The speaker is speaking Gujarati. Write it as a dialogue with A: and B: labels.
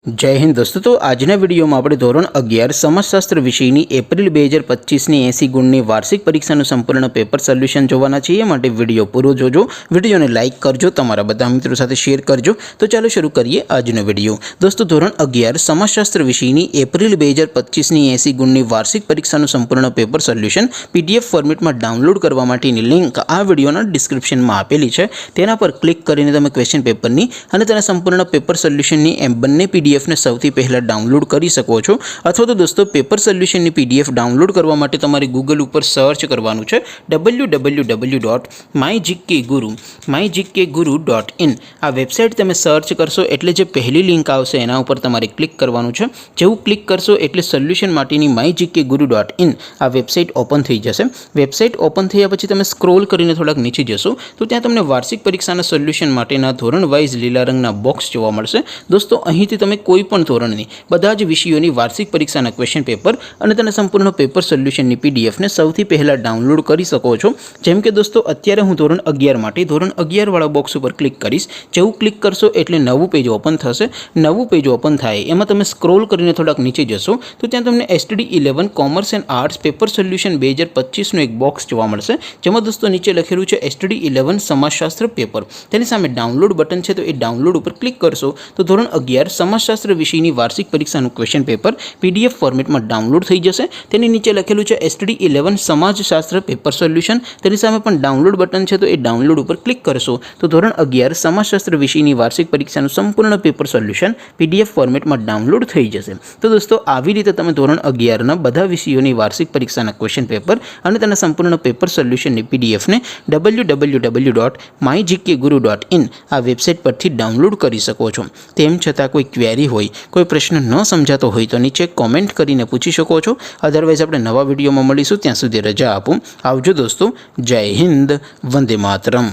A: जय हिंद दोस्तों। तो આજના વિડીયોમાં આપણે ધોરણ 11 સમાજશાસ્ત્ર વિષયની એપ્રિલ 2025ની 80 ગુણની વાર્ષિક પરીક્ષાનું સંપૂર્ણ પેપર સોલ્યુશન જોવાના છીએ। માટે વિડીયો પૂરો જોજો, વિડીયોને લાઇક કરજો, તમારા બધા મિત્રો સાથે શેર કરજો। તો ચાલો શરૂ કરીએ આજનો વિડીયો। દોસ્તો ધોરણ 11 સમાજશાસ્ત્ર વિષયની એપ્રિલ 2025ની 80 ગુણની વાર્ષિક પરીક્ષાનું સંપૂર્ણ પેપર સોલ્યુશન પીડીએફ ફોર્મેટમાં ડાઉનલોડ કરવા માટેની લિંક આ વિડીયોના ડિસ્ક્રિપ્શનમાં આપેલી છે। તેના પર ક્લિક કરીને તમે ક્વેશ્ચન પેપરની અને તેના સંપૂર્ણ પેપર સોલ્યુશનની બંને પીડીએફ ने સૌથી પહેલા ડાઉનલોડ કરી શકો છો। અથવા તો દોસ્તો પેપર સોલ્યુશનની પીડીએફ ડાઉનલોડ કરવા માટે તમારે ગૂગલ ઉપર સર્ચ કરવાનું છે www.mygkguru.in। આ વેબસાઇટ તમે સર્ચ કરશો એટલે જે પહેલી લિંક આવશે એના ઉપર તમારે ક્લિક કરવાનું છે। જેવું ક્લિક કરશો એટલે સોલ્યુશન માટેની mygkguru.in આ વેબસાઇટ ઓપન થઈ જશે। વેબસાઇટ ઓપન થયા પછી તમે સ્ક્રોલ કરીને થોડાક નીચે જશો તો ત્યાં તમને વાર્ષિક પરીક્ષાના સોલ્યુશન માટેના ધોરણ વાઇઝ લીલા રંગના બોક્સ જોવા મળશે। દોસ્તો અહીંથી તમે કોઈપણ ધોરણની બધા જ વિષયોની વાર્ષિક પરીક્ષાના ક્વેશ્ચન પેપર અને તેના સંપૂર્ણ પેપર સોલ્યુશનની પીડીએફને સૌથી પહેલાં ડાઉનલોડ કરી શકો છો। જેમ કે દોસ્તો અત્યારે હું ધોરણ 11 માટે ધોરણ 11 વાળા બોક્સ ઉપર ક્લિક કરીશ। જેવું ક્લિક કરશો એટલે નવું પેજ ઓપન થશે। નવું પેજ ઓપન થાય એમાં તમે સ્ક્રોલ કરીને થોડાક નીચે જશો તો ત્યાં તમને STD11 commerce and arts paper solution 2025નું એક બોક્સ જોવા મળશે। જેમાં દોસ્તો નીચે લખેલું છે STD11 સમાજશાસ્ત્ર પેપર। તેની સામે ડાઉનલોડ બટન છે, તો એ ડાઉનલોડ ઉપર ક્લિક કરશો તો ધોરણ 11 સમાજશાસ્ત્ર વિષયની વાર્ષિક પરીક્ષાનું ક્વેશ્ચન પેપર પીડીએફ ફોર્મેટમાં ડાઉનલોડ થઈ જશે। તેની નીચે લખેલું છે STD11 સમાજશાસ્ત્ર પેપર સોલ્યુશન। તેની સામે પણ ડાઉનલોડ બટન છે, તો એ ડાઉનલોડ ઉપર ક્લિક કરશો તો ધોરણ 11 સમાજશાસ્ત્ર વિષયની વાર્ષિક પરીક્ષાનું સંપૂર્ણ પેપર સોલ્યુશન પીડીએફ ફોર્મેટમાં ડાઉનલોડ થઈ જશે। તો દોસ્તો આવી રીતે તમે ધોરણ 11ના બધા વિષયોની વાર્ષિક પરીક્ષાના ક્વેશ્ચન પેપર અને તેના સંપૂર્ણ પેપર સોલ્યુશનની પીડીએફને www.mygkguru.in આ વેબસાઇટ પરથી ડાઉનલોડ કરી શકો છો। તેમ છતાં કોઈ ક્વેરી હોય, કોઈ પ્રશ્ન ન સમજાતો હોય તો નીચે કોમેન્ટ કરીને પૂછી શકો છો। અધરવાઇઝ આપણે નવા વિડીયોમાં મળીશું, ત્યાં સુધી રજા આપો। આવજો દોસ્તો। જય હિન્દ, વંદે માતરમ।